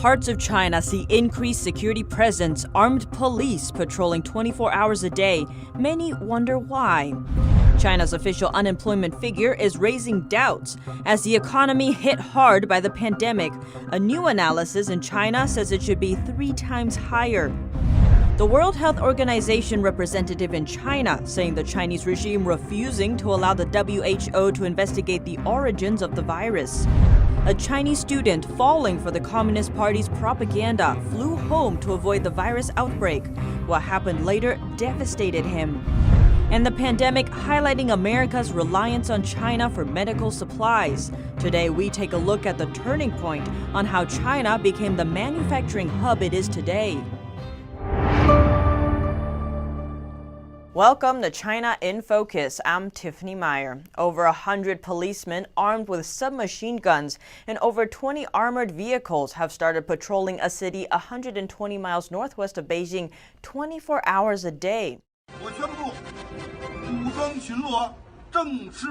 Parts of China see increased security presence, armed police patrolling 24 hours a day. Many wonder why. China's official unemployment figure is raising doubts as the economy hit hard by the pandemic. A new analysis in China says it should be 3 times higher. The World Health Organization representative in China saying the Chinese regime refusing to allow the WHO to investigate the origins of the virus. A Chinese student falling for the Communist Party's propaganda flew home to avoid the virus outbreak. What happened later devastated him. And the pandemic highlighting America's reliance on China for medical supplies. Today, we take a look at the turning point on how China became the manufacturing hub it is today. Welcome to China in Focus. I'm Tiffany Meyer. Over 100 policemen armed with submachine guns and over 20 armored vehicles have started patrolling a city 120 miles northwest of Beijing 24 hours a day.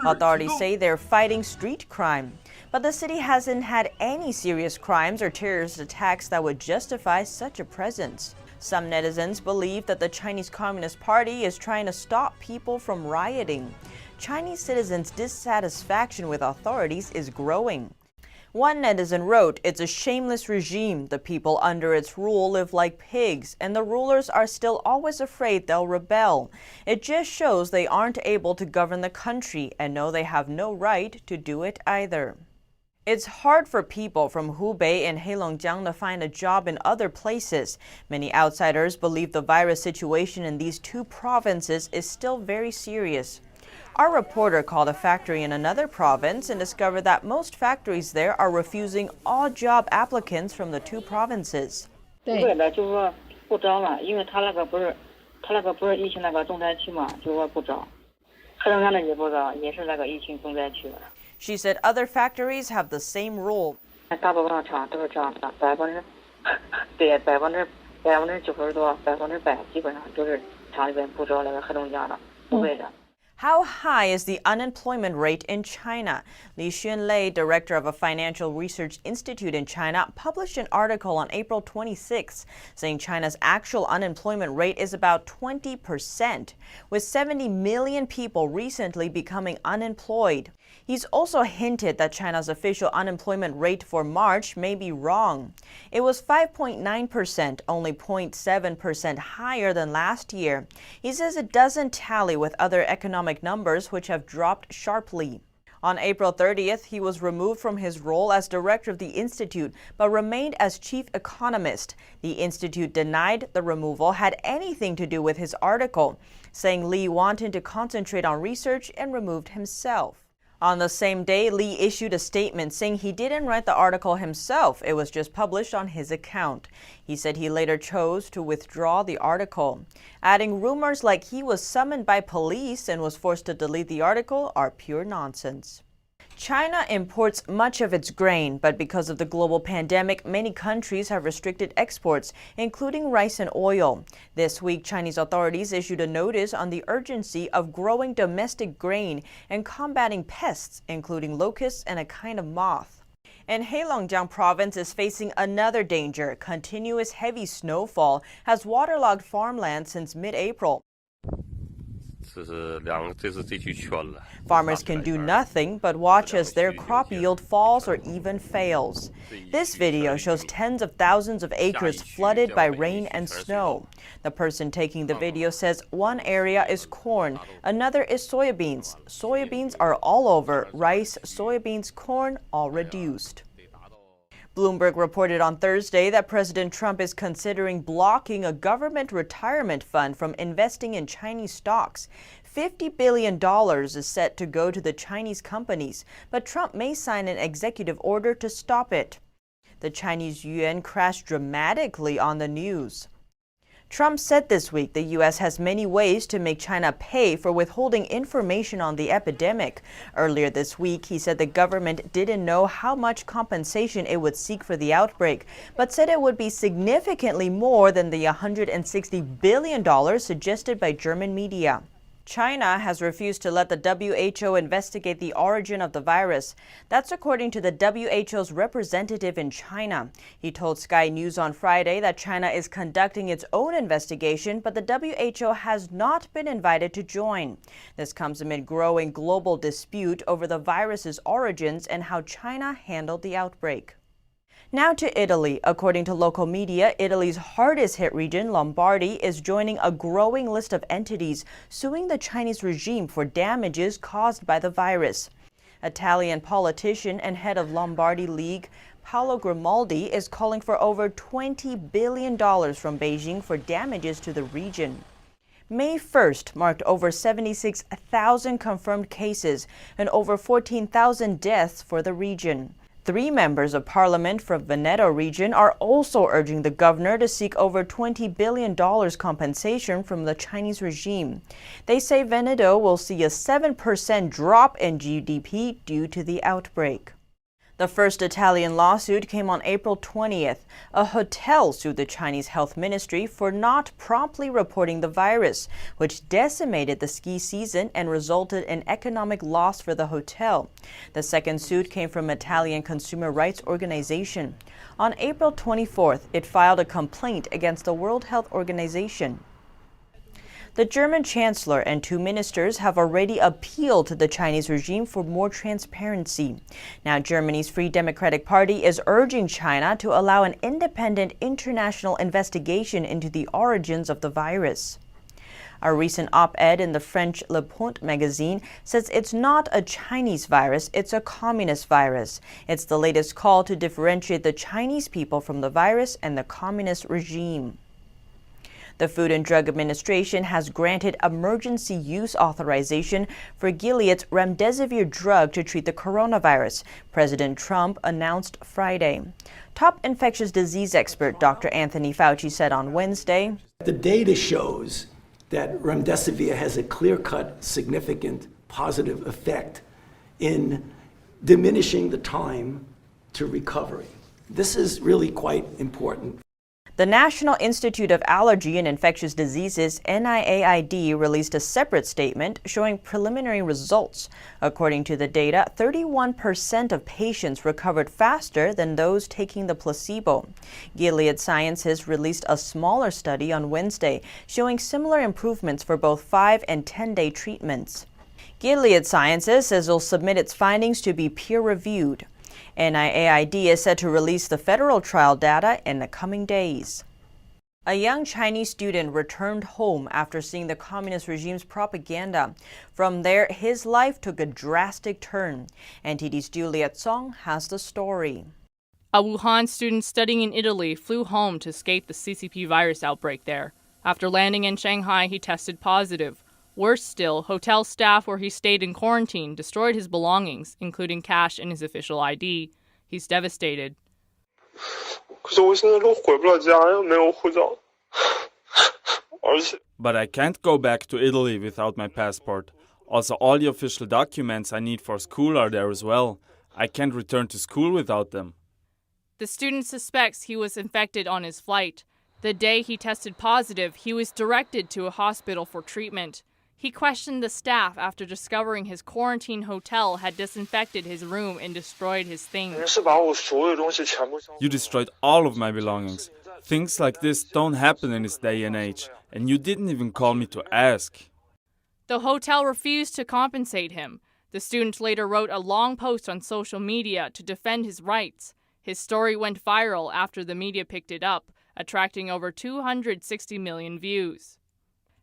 Authorities say they're fighting street crime. But the city hasn't had any serious crimes or terrorist attacks that would justify such a presence. Some netizens believe that the Chinese Communist Party is trying to stop people from rioting. Chinese citizens' dissatisfaction with authorities is growing. One netizen wrote, "It's a shameless regime. The people under its rule live like pigs, and the rulers are still always afraid they'll rebel. It just shows they aren't able to govern the country and know they have no right to do it either." It's hard for people from Hubei and Heilongjiang to find a job in other places. Many outsiders believe the virus situation in these two provinces is still very serious. Our reporter called a factory in another province and discovered that most factories there are refusing all job applicants from the two provinces. She said other factories have the same rule. How high is the unemployment rate in China? Li Xunlei, director of a financial research institute in China, published an article on April 26, saying China's actual unemployment rate is about 20%, with 70 million people recently becoming unemployed. He's also hinted that China's official unemployment rate for March may be wrong. It was 5.9%, only 0.7% higher than last year. He says it doesn't tally with other economic numbers which have dropped sharply. On April 30th, he was removed from his role as director of the institute, but remained as chief economist. The institute denied the removal had anything to do with his article, saying Li wanted to concentrate on research and removed himself. On the same day, Li issued a statement saying he didn't write the article himself. It was just published on his account. He said he later chose to withdraw the article, adding rumors like he was summoned by police and was forced to delete the article are pure nonsense. China imports much of its grain, but because of the global pandemic, many countries have restricted exports, including rice and oil. This week, Chinese authorities issued a notice on the urgency of growing domestic grain and combating pests, including locusts and a kind of moth. And Heilongjiang province is facing another danger. Continuous heavy snowfall has waterlogged farmland since mid-April. Farmers can do nothing but watch as their crop yield falls or even fails. This video shows tens of thousands of acres flooded by rain and snow. The person taking the video says one area is corn, another is soybeans. Soybeans are all over, rice, soybeans, corn, all reduced. Bloomberg reported on Thursday that President Trump is considering blocking a government retirement fund from investing in Chinese stocks. $50 billion is set to go to the Chinese companies, but Trump may sign an executive order to stop it. The Chinese yuan crashed dramatically on the news. Trump said this week the U.S. has many ways to make China pay for withholding information on the epidemic. Earlier this week, he said the government didn't know how much compensation it would seek for the outbreak, but said it would be significantly more than the $160 billion suggested by German media. China has refused to let the WHO investigate the origin of the virus. That's according to the WHO's representative in China. He told Sky News on Friday that China is conducting its own investigation, but the WHO has not been invited to join. This comes amid growing global dispute over the virus's origins and how China handled the outbreak. Now to Italy. According to local media, Italy's hardest hit region, Lombardy, is joining a growing list of entities suing the Chinese regime for damages caused by the virus. Italian politician and head of Lombardy League, Paolo Grimaldi, is calling for over $20 billion from Beijing for damages to the region. May 1st marked over 76,000 confirmed cases and over 14,000 deaths for the region. 3 members of parliament from Veneto region are also urging the governor to seek over $20 billion compensation from the Chinese regime. They say Veneto will see a 7% drop in GDP due to the outbreak. The first Italian lawsuit came on April 20th. A hotel sued the Chinese health ministry for not promptly reporting the virus, which decimated the ski season and resulted in economic loss for the hotel. The second suit came from Italian consumer rights organization. On April 24th, it filed a complaint against the World Health Organization. The German chancellor and 2 ministers have already appealed to the Chinese regime for more transparency. Now, Germany's Free Democratic Party is urging China to allow an independent international investigation into the origins of the virus. A recent op-ed in the French Le Point magazine says it's not a Chinese virus, it's a communist virus. It's the latest call to differentiate the Chinese people from the virus and the communist regime. The Food and Drug Administration has granted emergency use authorization for Gilead's remdesivir drug to treat the coronavirus, President Trump announced Friday. Top infectious disease expert Dr. Anthony Fauci said on Wednesday, "The data shows that remdesivir has a clear-cut, significant positive effect in diminishing the time to recovery." This is really quite important. The National Institute of Allergy and Infectious Diseases, NIAID, released a separate statement showing preliminary results. According to the data, 31% of patients recovered faster than those taking the placebo. Gilead Sciences released a smaller study on Wednesday showing similar improvements for both 5- and 10-day treatments. Gilead Sciences says it will submit its findings to be peer-reviewed. NIAID is set to release the federal trial data in the coming days. A young Chinese student returned home after seeing the communist regime's propaganda. From there, his life took a drastic turn. NTD's Juliet Song has the story. A Wuhan student studying in Italy flew home to escape the CCP virus outbreak there. After landing in Shanghai, he tested positive. Worse still, hotel staff where he stayed in quarantine destroyed his belongings, including cash and his official ID. He's devastated. But I can't go back to Italy without my passport. Also, all the official documents I need for school are there as well. I can't return to school without them. The student suspects he was infected on his flight. The day he tested positive, he was directed to a hospital for treatment. He questioned the staff after discovering his quarantine hotel had disinfected his room and destroyed his things. You destroyed all of my belongings. Things like this don't happen in this day and age, and you didn't even call me to ask. The hotel refused to compensate him. The student later wrote a long post on social media to defend his rights. His story went viral after the media picked it up, attracting over 260 million views.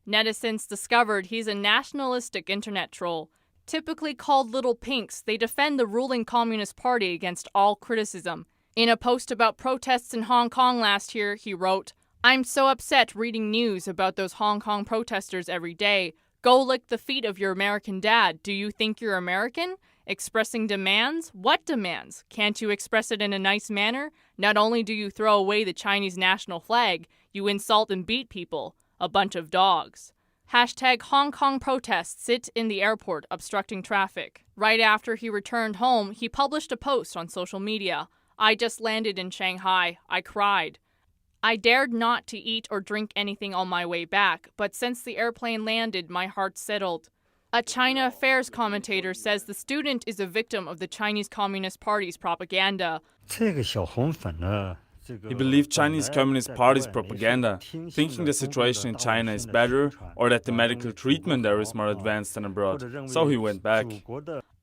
Netizens discovered he's a nationalistic internet troll. Typically called Little Pinks, they defend the ruling Communist Party against all criticism. In a post about protests in Hong Kong last year, he wrote, "I'm so upset reading news about those Hong Kong protesters every day. Go lick the feet of your American dad. Do you think you're American? Expressing demands? What demands? Can't you express it in a nice manner? Not only do you throw away the Chinese national flag, you insult and beat people. A bunch of dogs." Hashtag Hong Kong protests sit in the airport obstructing traffic. Right after he returned home, he published a post on social media. "I just landed in Shanghai. I cried. I dared not to eat or drink anything on my way back, but since the airplane landed, my heart settled. A China Affairs commentator says the student is a victim of the Chinese Communist Party's propaganda. He believed Chinese Communist Party's propaganda, thinking the situation in China is better or that the medical treatment there is more advanced than abroad, so he went back.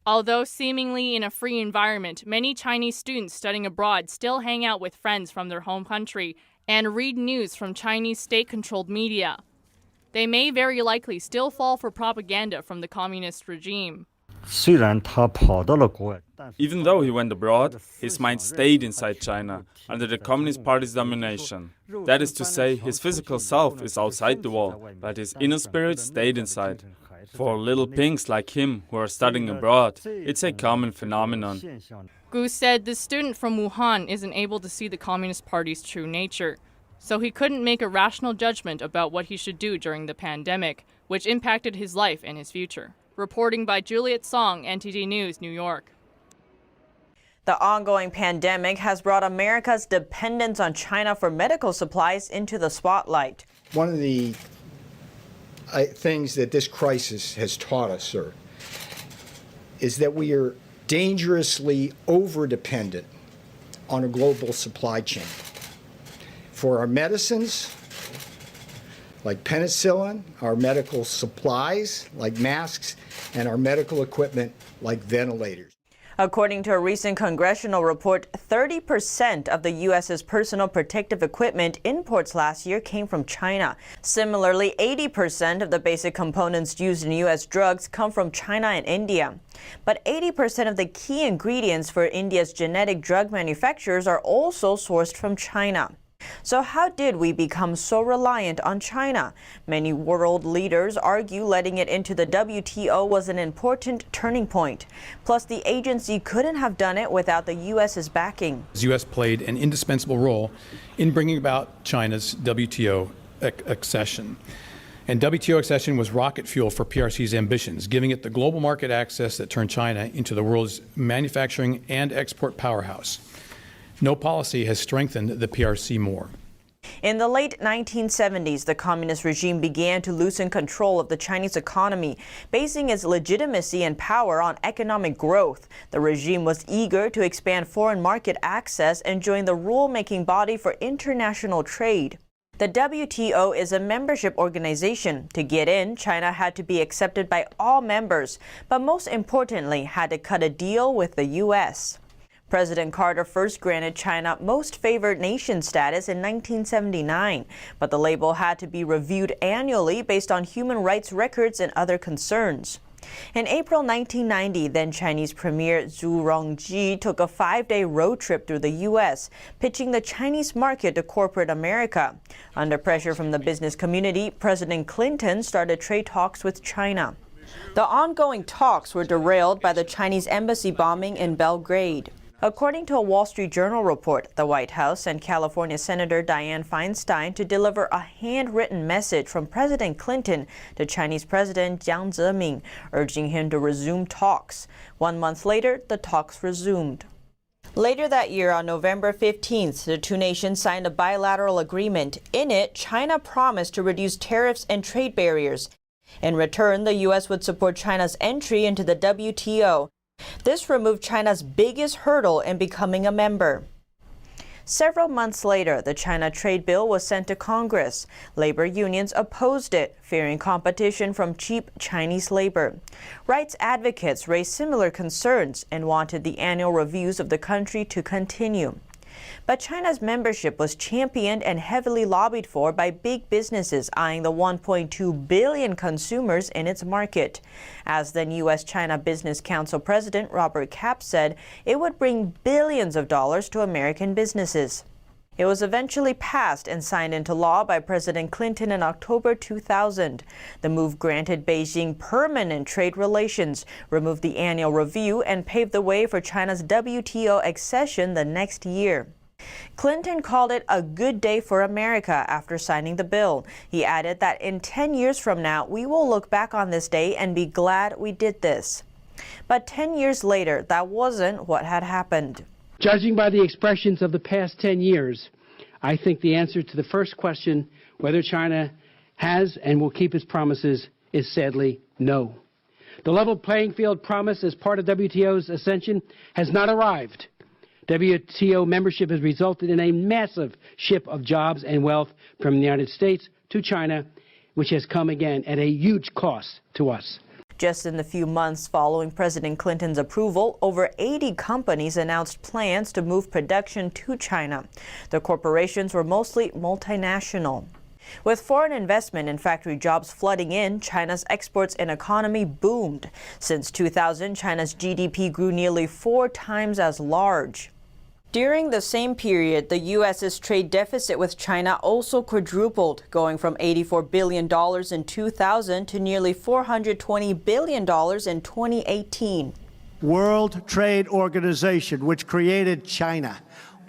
Although seemingly in a free environment, many Chinese students studying abroad still hang out with friends from their home country and read news from Chinese state-controlled media. They may very likely still fall for propaganda from the communist regime. Even though he went abroad, his mind stayed inside China, under the Communist Party's domination. That is to say, his physical self is outside the wall, but his inner spirit stayed inside. For little pinks like him who are studying abroad, it's a common phenomenon. Gu said the student from Wuhan isn't able to see the Communist Party's true nature, so he couldn't make a rational judgment about what he should do during the pandemic, which impacted his life and his future. Reporting by Juliet Song, NTD News, New York. The ongoing pandemic has brought America's dependence on China for medical supplies into the spotlight. One of the things that this crisis has taught us, sir, is that we are dangerously over-dependent on a global supply chain. For our medicines, like penicillin, our medical supplies, like masks, and our medical equipment, like ventilators. According to a recent congressional report, 30% of the U.S.'s personal protective equipment imports last year came from China. Similarly, 80% of the basic components used in U.S. drugs come from China and India. But 80% of the key ingredients for India's genetic drug manufacturers are also sourced from China. So how did we become so reliant on China? Many world leaders argue letting it into the WTO was an important turning point. Plus, the agency couldn't have done it without the U.S.'s backing. The U.S. played an indispensable role in bringing about China's WTO accession. And WTO accession was rocket fuel for PRC's ambitions, giving it the global market access that turned China into the world's manufacturing and export powerhouse. No policy has strengthened the PRC more. In the late 1970s, the communist regime began to loosen control of the Chinese economy, basing its legitimacy and power on economic growth. The regime was eager to expand foreign market access and join the rule-making body for international trade. The WTO is a membership organization. To get in, China had to be accepted by all members, but most importantly, had to cut a deal with the U.S. President Carter first granted China Most Favored Nation status in 1979, but the label had to be reviewed annually based on human rights records and other concerns. In April 1990, then Chinese Premier Zhu Rongji took a 5-day road trip through the U.S., pitching the Chinese market to corporate America. Under pressure from the business community, President Clinton started trade talks with China. The ongoing talks were derailed by the Chinese embassy bombing in Belgrade. According to a Wall Street Journal report, the White House sent California Senator Dianne Feinstein to deliver a handwritten message from President Clinton to Chinese President Jiang Zemin, urging him to resume talks. 1 month later, the talks resumed. Later that year, on November 15th, the two nations signed a bilateral agreement. In it, China promised to reduce tariffs and trade barriers. In return, the U.S. would support China's entry into the WTO. This removed China's biggest hurdle in becoming a member. Several months later, the China trade bill was sent to Congress. Labor unions opposed it, fearing competition from cheap Chinese labor. Rights advocates raised similar concerns and wanted the annual reviews of the country to continue. But China's membership was championed and heavily lobbied for by big businesses eyeing the 1.2 billion consumers in its market. As then U.S.-China Business Council President Robert Kapp said, it would bring billions of dollars to American businesses. It was eventually passed and signed into law by President Clinton in October 2000. The move granted Beijing permanent trade relations, removed the annual review, and paved the way for China's WTO accession the next year. Clinton called it a good day for America after signing the bill. He added that in 10 years from now, we will look back on this day and be glad we did this. But 10 years later, that wasn't what had happened. Judging by the expressions of the past 10 years, I think the answer to the first question, whether China has and will keep its promises, is sadly no. The level playing field promise as part of WTO's ascension has not arrived. WTO membership has resulted in a massive shift of jobs and wealth from the United States to China, which has come again at a huge cost to us. Just in the few months following President Clinton's approval, over 80 companies announced plans to move production to China. The corporations were mostly multinational. With foreign investment and factory jobs flooding in, China's exports and economy boomed. Since 2000, China's GDP grew nearly 4 times as large. During the same period, the U.S.'s trade deficit with China also quadrupled, going from $84 billion in 2000 to nearly $420 billion in 2018. World Trade Organization, which created China.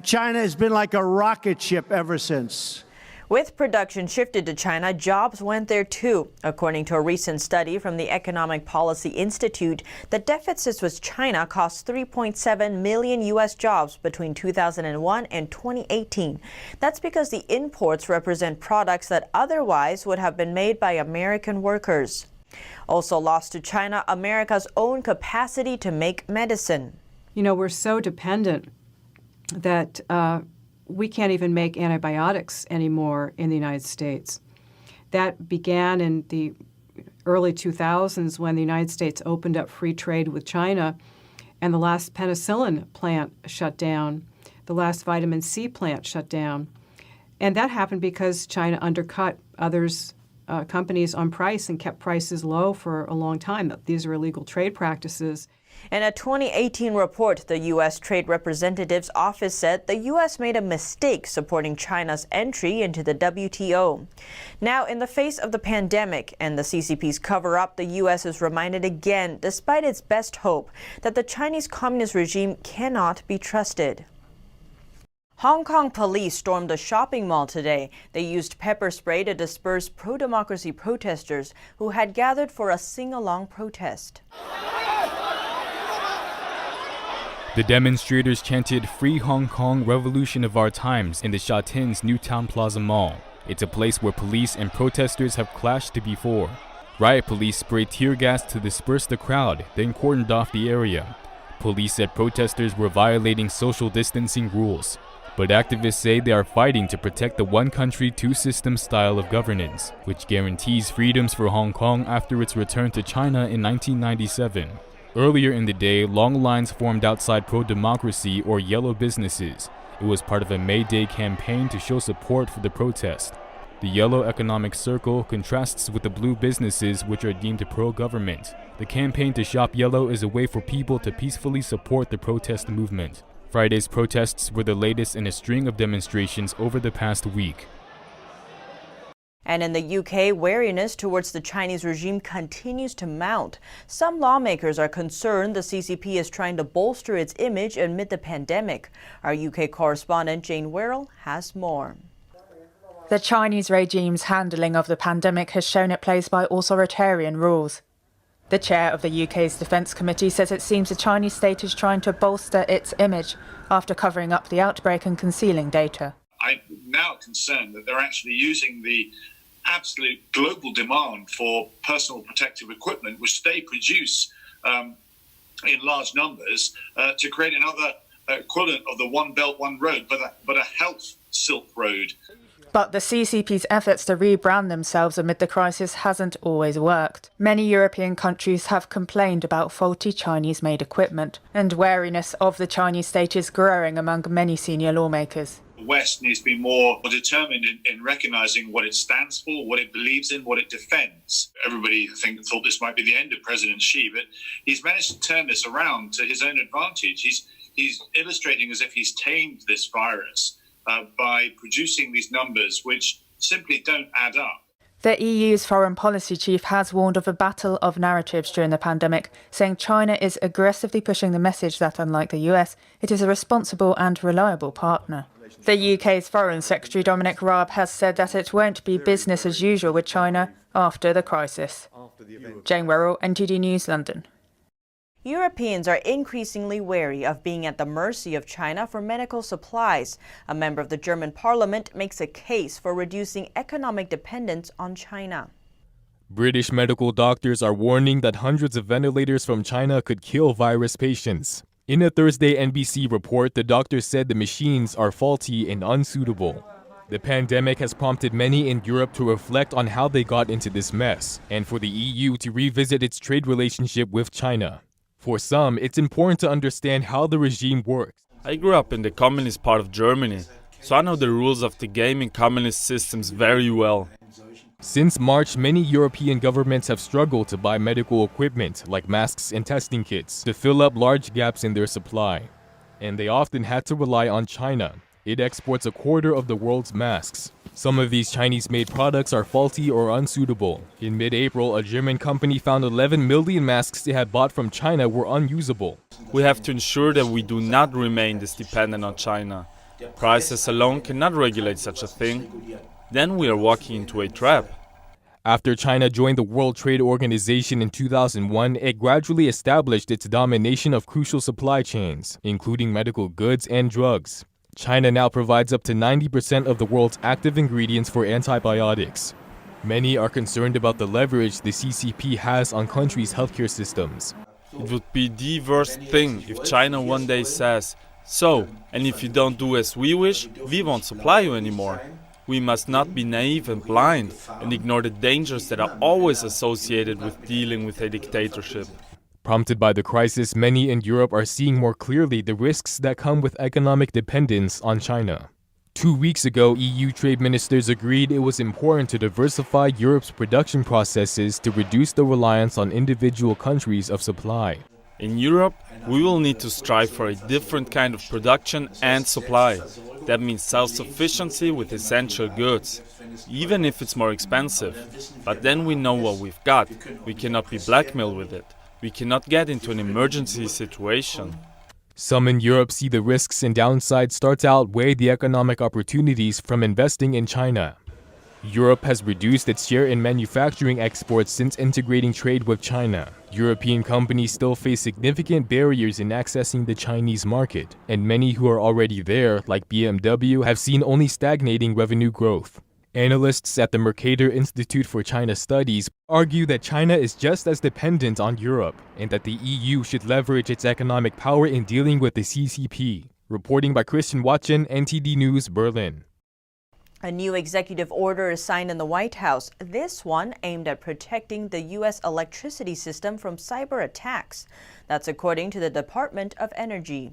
China has been like a rocket ship ever since. With production shifted to China, jobs went there too. According to a recent study from the Economic Policy Institute, the deficits with China cost 3.7 million U.S. jobs between 2001 and 2018. That's because the imports represent products that otherwise would have been made by American workers. Also lost to China, America's own capacity to make medicine. You know, we're so dependent that we can't even make antibiotics anymore in the United States. That began in the early 2000s when the United States opened up free trade with China, and the last penicillin plant shut down, the last vitamin C plant shut down. And that happened because China undercut others' companies on price and kept prices low for a long time. These are illegal trade practices. In a 2018 report, the U.S. Trade Representative's office said the U.S. made a mistake supporting China's entry into the WTO. Now, in the face of the pandemic and the CCP's cover-up, the U.S. is reminded again, despite its best hope, that the Chinese communist regime cannot be trusted. Hong Kong police stormed a shopping mall today. They used pepper spray to disperse pro-democracy protesters who had gathered for a sing-along protest. The demonstrators chanted "Free Hong Kong, Revolution of Our Times" in the Sha Tin's Newtown Plaza Mall. It's a place where police and protesters have clashed before. Riot police sprayed tear gas to disperse the crowd, then cordoned off the area. Police said protesters were violating social distancing rules. But activists say they are fighting to protect the one country, two systems style of governance, which guarantees freedoms for Hong Kong after its return to China in 1997. Earlier in the day, long lines formed outside pro-democracy or yellow businesses. It was part of a May Day campaign to show support for the protest. The yellow economic circle contrasts with the blue businesses, which are deemed pro-government. The campaign to shop yellow is a way for people to peacefully support the protest movement. Friday's protests were the latest in a string of demonstrations over the past week. And in the UK, wariness towards the Chinese regime continues to mount. Some lawmakers are concerned the CCP is trying to bolster its image amid the pandemic. Our UK correspondent Jane Werrell has more. The Chinese regime's handling of the pandemic has shown it plays by authoritarian rules. The chair of the UK's Defence Committee says it seems the Chinese state is trying to bolster its image after covering up the outbreak and concealing data. I'm now concerned that they're actually using the absolute global demand for personal protective equipment, which they produce in large numbers, to create another equivalent of the One Belt, One Road, but a health Silk Road. But the CCP's efforts to rebrand themselves amid the crisis hasn't always worked. Many European countries have complained about faulty Chinese-made equipment, and wariness of the Chinese state is growing among many senior lawmakers. The West needs to be more determined in recognising what it stands for, what it believes in, what it defends. Everybody, I think, thought this might be the end of President Xi, but he's managed to turn this around to his own advantage. He's illustrating as if he's tamed this virus by producing these numbers which simply don't add up. The EU's foreign policy chief has warned of a battle of narratives during the pandemic, saying China is aggressively pushing the message that, unlike the US, it is a responsible and reliable partner. The UK's Foreign Secretary Dominic Raab has said that it won't be business as usual with China after the crisis. Jane Werrell, NTD News, London. Europeans are increasingly wary of being at the mercy of China for medical supplies. A member of the German parliament makes a case for reducing economic dependence on China. British medical doctors are warning that hundreds of ventilators from China could kill virus patients. In a Thursday NBC report, the doctors said the machines are faulty and unsuitable. The pandemic has prompted many in Europe to reflect on how they got into this mess, and for the EU to revisit its trade relationship with China. For some, it's important to understand how the regime works. I grew up in the communist part of Germany, so I know the rules of the game in communist systems very well. Since March, many European governments have struggled to buy medical equipment like masks and testing kits to fill up large gaps in their supply. And they often had to rely on China. It exports a quarter of the world's masks. Some of these Chinese-made products are faulty or unsuitable. In mid-April, a German company found 11 million masks they had bought from China were unusable. We have to ensure that we do not remain this dependent on China. Prices alone cannot regulate such a thing. Then we are walking into a trap. After China joined the World Trade Organization in 2001, it gradually established its domination of crucial supply chains, including medical goods and drugs. China now provides up to 90% of the world's active ingredients for antibiotics. Many are concerned about the leverage the CCP has on countries' healthcare systems. It would be the worst thing if China one day says, "So, and if you don't do as we wish, we won't supply you anymore." We must not be naive and blind and ignore the dangers that are always associated with dealing with a dictatorship. Prompted by the crisis, many in Europe are seeing more clearly the risks that come with economic dependence on China. 2 weeks ago, EU trade ministers agreed it was important to diversify Europe's production processes to reduce the reliance on individual countries of supply. In Europe, we will need to strive for a different kind of production and supply. That means self-sufficiency with essential goods, even if it's more expensive. But then we know what we've got. We cannot be blackmailed with it. We cannot get into an emergency situation. Some in Europe see the risks and downsides start to outweigh the economic opportunities from investing in China. Europe has reduced its share in manufacturing exports since integrating trade with China. European companies still face significant barriers in accessing the Chinese market, and many who are already there, like BMW, have seen only stagnating revenue growth. Analysts at the Mercator Institute for China Studies argue that China is just as dependent on Europe, and that the EU should leverage its economic power in dealing with the CCP. Reporting by Christian Watchen, NTD News, Berlin. A new executive order is signed in the White House, this one aimed at protecting the U.S. electricity system from cyber attacks. That's according to the Department of Energy.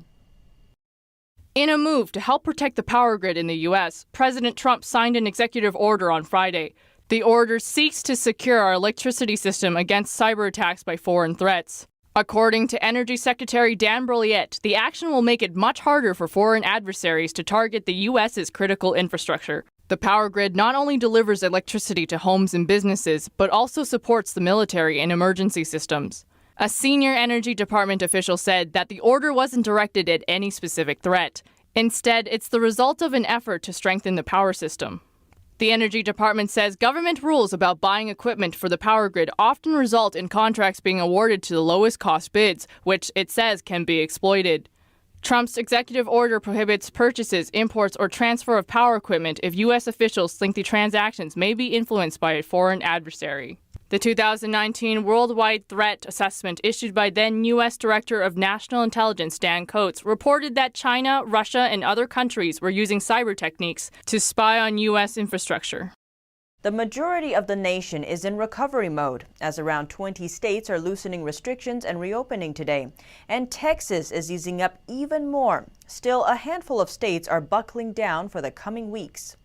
In a move to help protect the power grid in the U.S., President Trump signed an executive order on Friday. The order seeks to secure our electricity system against cyber attacks by foreign threats. According to Energy Secretary Dan Brouillette, the action will make it much harder for foreign adversaries to target the U.S.'s critical infrastructure. The power grid not only delivers electricity to homes and businesses, but also supports the military and emergency systems. A senior Energy Department official said that the order wasn't directed at any specific threat. Instead, it's the result of an effort to strengthen the power system. The Energy Department says government rules about buying equipment for the power grid often result in contracts being awarded to the lowest cost bids, which it says can be exploited. Trump's executive order prohibits purchases, imports, or transfer of power equipment if U.S. officials think the transactions may be influenced by a foreign adversary. The 2019 Worldwide Threat Assessment issued by then U.S. Director of National Intelligence Dan Coats reported that China, Russia, and other countries were using cyber techniques to spy on U.S. infrastructure. The majority of the nation is in recovery mode, as around 20 states are loosening restrictions and reopening today. And Texas is easing up even more. Still, a handful of states are buckling down for the coming weeks.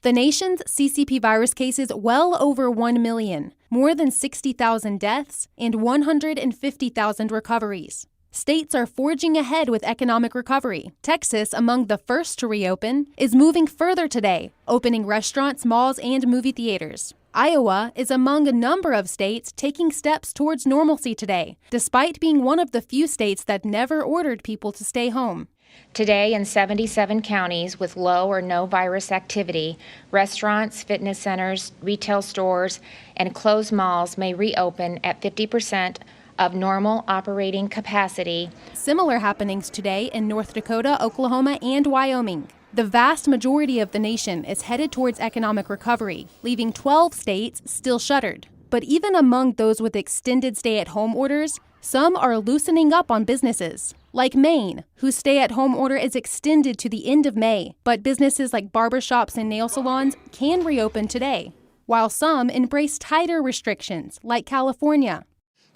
The nation's CCP virus cases well over 1 million, more than 60,000 deaths, and 150,000 recoveries. States are forging ahead with economic recovery. Texas, among the first to reopen, is moving further today, opening restaurants, malls, and movie theaters. Iowa is among a number of states taking steps towards normalcy today, despite being one of the few states that never ordered people to stay home. Today, in 77 counties with low or no virus activity, restaurants, fitness centers, retail stores, and closed malls may reopen at 50% of normal operating capacity. Similar happenings today in North Dakota, Oklahoma, and Wyoming. The vast majority of the nation is headed towards economic recovery, leaving 12 states still shuttered. But even among those with extended stay-at-home orders, some are loosening up on businesses. Like Maine, whose stay-at-home order is extended to the end of May, but businesses like barbershops and nail salons can reopen today, while some embrace tighter restrictions, like California.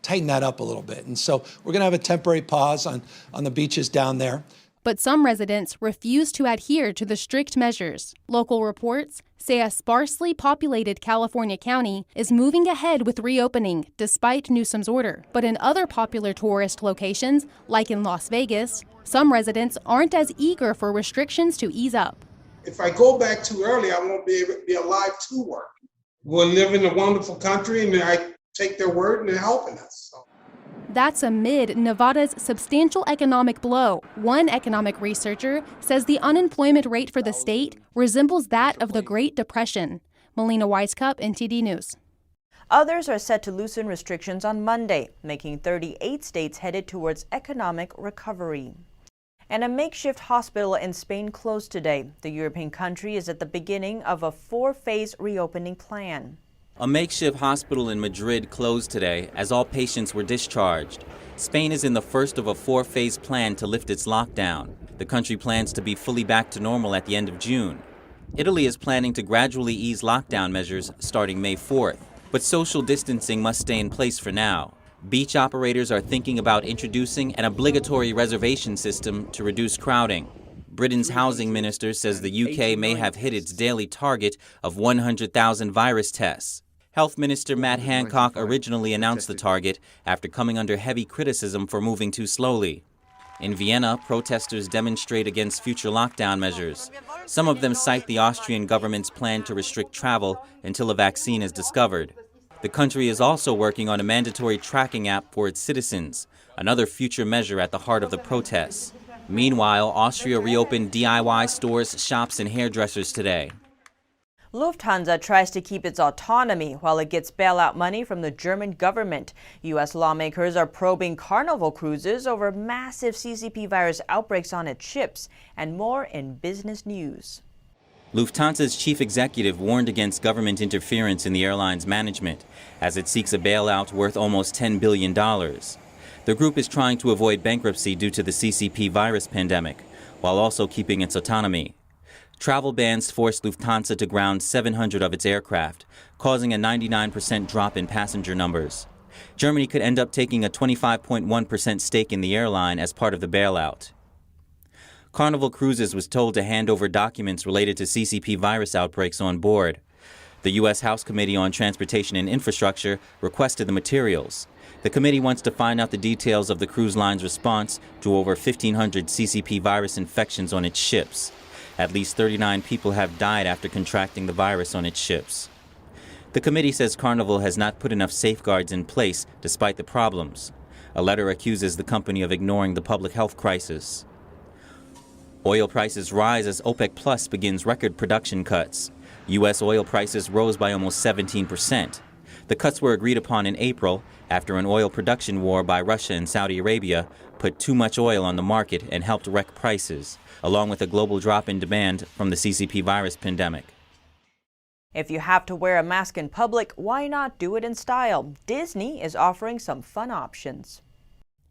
Tighten that up a little bit. And so we're going to have a temporary pause on the beaches down there. But some residents refuse to adhere to the strict measures. Local reports say a sparsely populated California county is moving ahead with reopening despite Newsom's order. But in other popular tourist locations, like in Las Vegas, some residents aren't as eager for restrictions to ease up. If I go back too early, I won't be able to be alive to work. We'll live in a wonderful country, and I take their word and they're helping us. So. That's amid Nevada's substantial economic blow. One economic researcher says the unemployment rate for the state resembles that of the Great Depression. Melina Weiskup, NTD News. Others are set to loosen restrictions on Monday, making 38 states headed towards economic recovery. And a makeshift hospital in Spain closed today. The European country is at the beginning of a 4-phase reopening plan. A makeshift hospital in Madrid closed today as all patients were discharged. Spain is in the first of a 4-phase plan to lift its lockdown. The country plans to be fully back to normal at the end of June. Italy is planning to gradually ease lockdown measures starting May 4th, but social distancing must stay in place for now. Beach operators are thinking about introducing an obligatory reservation system to reduce crowding. Britain's housing minister says the UK may have hit its daily target of 100,000 virus tests. Health Minister Matt Hancock originally announced the target after coming under heavy criticism for moving too slowly. In Vienna, protesters demonstrate against future lockdown measures. Some of them cite the Austrian government's plan to restrict travel until a vaccine is discovered. The country is also working on a mandatory tracking app for its citizens, another future measure at the heart of the protests. Meanwhile, Austria reopened DIY stores, shops, and hairdressers today. Lufthansa tries to keep its autonomy while it gets bailout money from the German government. U.S. lawmakers are probing Carnival cruises over massive CCP virus outbreaks on its ships, and more in business news. Lufthansa's chief executive warned against government interference in the airline's management as it seeks a bailout worth almost $10 billion. The group is trying to avoid bankruptcy due to the CCP virus pandemic, while also keeping its autonomy. Travel bans forced Lufthansa to ground 700 of its aircraft, causing a 99% drop in passenger numbers. Germany could end up taking a 25.1% stake in the airline as part of the bailout. Carnival Cruises was told to hand over documents related to CCP virus outbreaks on board. The U.S. House Committee on Transportation and Infrastructure requested the materials. The committee wants to find out the details of the cruise line's response to over 1,500 CCP virus infections on its ships. At least 39 people have died after contracting the virus on its ships. The committee says Carnival has not put enough safeguards in place despite the problems. A letter accuses the company of ignoring the public health crisis. Oil prices rise as OPEC Plus begins record production cuts. U.S. oil prices rose by almost 17%. The cuts were agreed upon in April after an oil production war by Russia and Saudi Arabia put too much oil on the market and helped wreck prices, along with a global drop in demand from the CCP virus pandemic. If you have to wear a mask in public, why not do it in style? Disney is offering some fun options.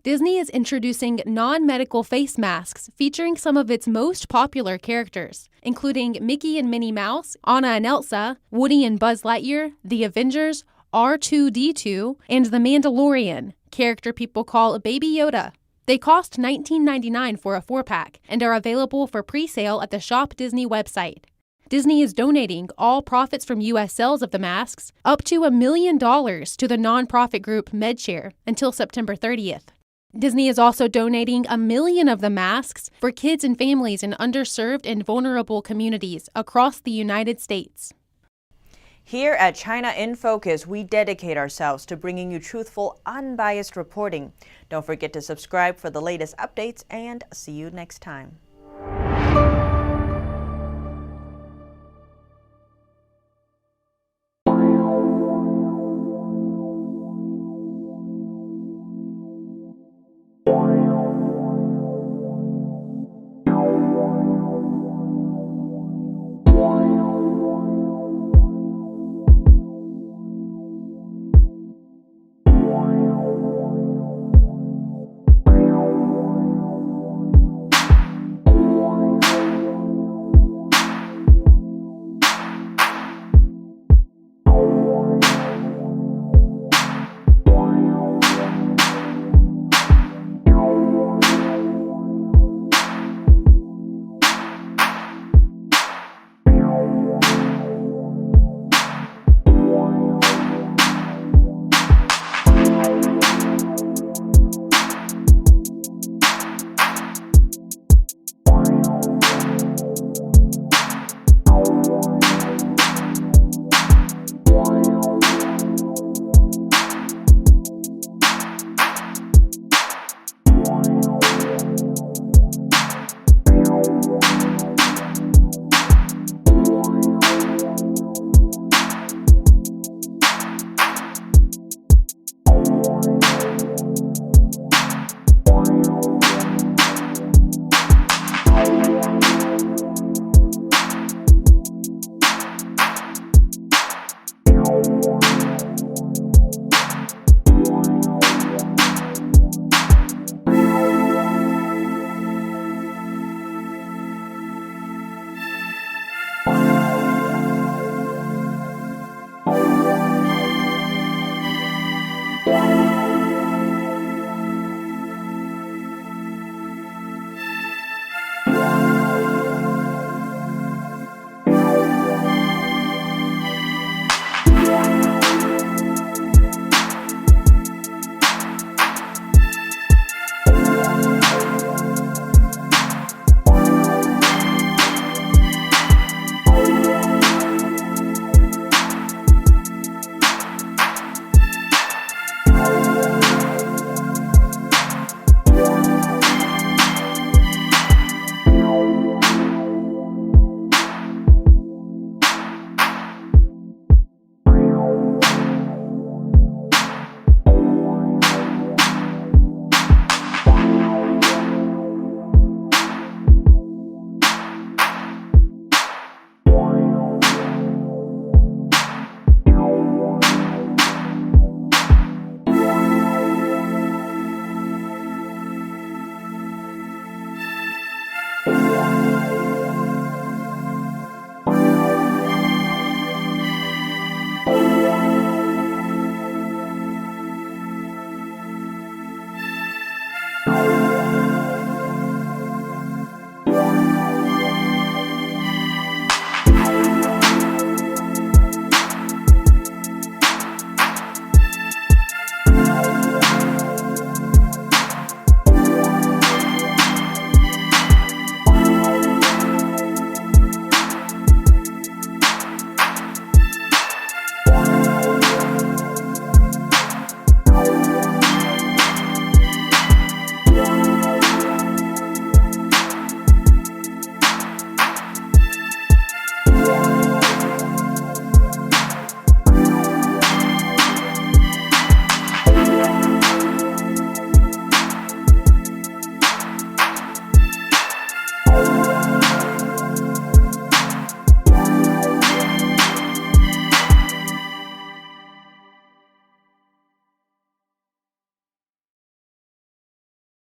Disney is introducing non-medical face masks featuring some of its most popular characters, including Mickey and Minnie Mouse, Anna and Elsa, Woody and Buzz Lightyear, the Avengers, R2-D2, and the Mandalorian, character people call Baby Yoda. They cost $19.99 for a 4-pack and are available for pre-sale at the Shop Disney website. Disney is donating all profits from U.S. sales of the masks, up to $1 million, to the nonprofit group MedShare until September 30th. Disney is also donating 1 million of the masks for kids and families in underserved and vulnerable communities across the United States. Here at China in Focus, we dedicate ourselves to bringing you truthful, unbiased reporting. Don't forget to subscribe for the latest updates, and see you next time.